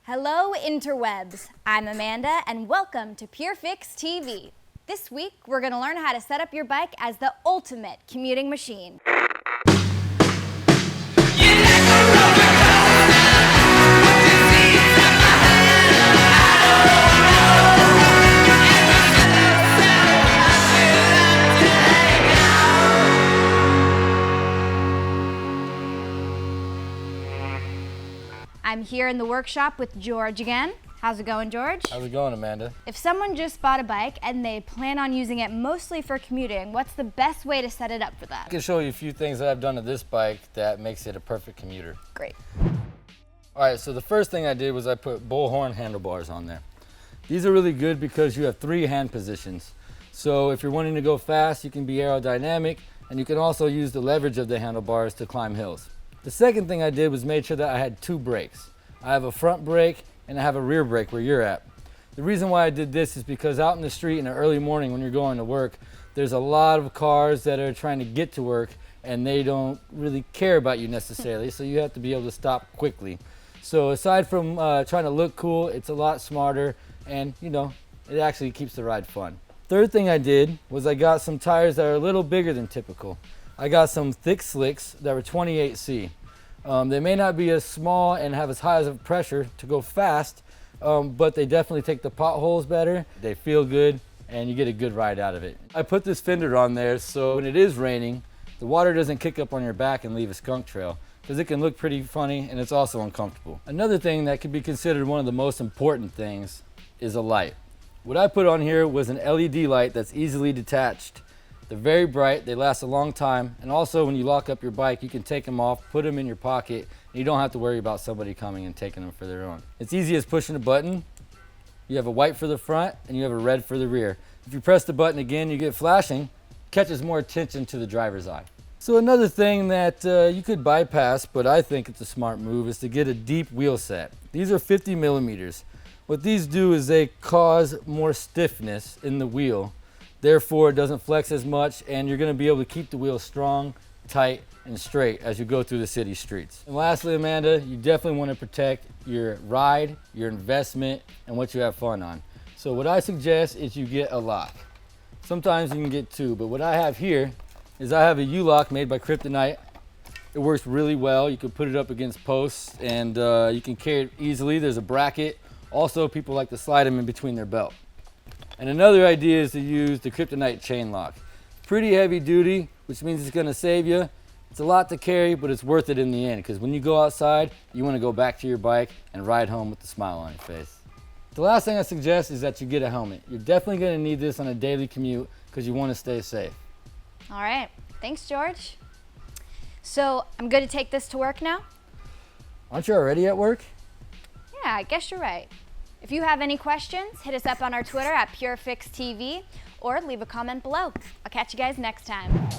Hello interwebs, I'm Amanda and welcome to Pure Fix TV. This week we're going to learn how to set up your bike as the ultimate commuting machine. I'm here in the workshop with George again. How's it going, George? How's it going, Amanda? If someone just bought a bike and they plan on using it mostly for commuting, what's the best way to set it up for them? I can show you a few things that I've done to this bike that makes it a perfect commuter. Great. All right, so the first thing I did was I put bullhorn handlebars on there. These are really good because you have 3 hand positions. So if you're wanting to go fast, you can be aerodynamic, and you can also use the leverage of the handlebars to climb hills. The second thing I did was made sure that I had 2 brakes. I have a front brake and I have a rear brake where you're at. The reason why I did this is because out in the street in the early morning when you're going to work, there's a lot of cars that are trying to get to work and they don't really care about you necessarily, so you have to be able to stop quickly. So aside from trying to look cool, it's a lot smarter and it actually keeps the ride fun. Third thing I did was I got some tires that are a little bigger than typical. I got some thick slicks that were 28C. They may not be as small and have as high as a pressure to go fast, but they definitely take the potholes better. They feel good and you get a good ride out of it. I put this fender on there so when it is raining, the water doesn't kick up on your back and leave a skunk trail, because it can look pretty funny and it's also uncomfortable. Another thing that could be considered one of the most important things is a light. What I put on here was an LED light that's easily detached. They're very bright, they last a long time, and also when you lock up your bike, you can take them off, put them in your pocket, and you don't have to worry about somebody coming and taking them for their own. It's easy as pushing a button. You have a white for the front and you have a red for the rear. If you press the button again, you get flashing, catches more attention to the driver's eye. So another thing that you could bypass, but I think it's a smart move, is to get a deep wheel set. These are 50 millimeters. What these do is they cause more stiffness in the wheel. Therefore, it doesn't flex as much and you're gonna be able to keep the wheel strong, tight, and straight as you go through the city streets. And lastly, Amanda, you definitely wanna protect your ride, your investment, and what you have fun on. So what I suggest is you get a lock. Sometimes you can get 2, but what I have here is I have a U-lock made by Kryptonite. It works really well. You can put it up against posts and you can carry it easily. There's a bracket. Also, people like to slide them in between their belt. And another idea is to use the Kryptonite chain lock. Pretty heavy duty, which means it's gonna save you. It's a lot to carry, but it's worth it in the end, because when you go outside, you wanna go back to your bike and ride home with a smile on your face. The last thing I suggest is that you get a helmet. You're definitely gonna need this on a daily commute because you wanna stay safe. All right, thanks, George. So I'm good to take this to work now? Aren't you already at work? Yeah, I guess you're right. If you have any questions, hit us up on our Twitter at PureFixTV or leave a comment below. I'll catch you guys next time.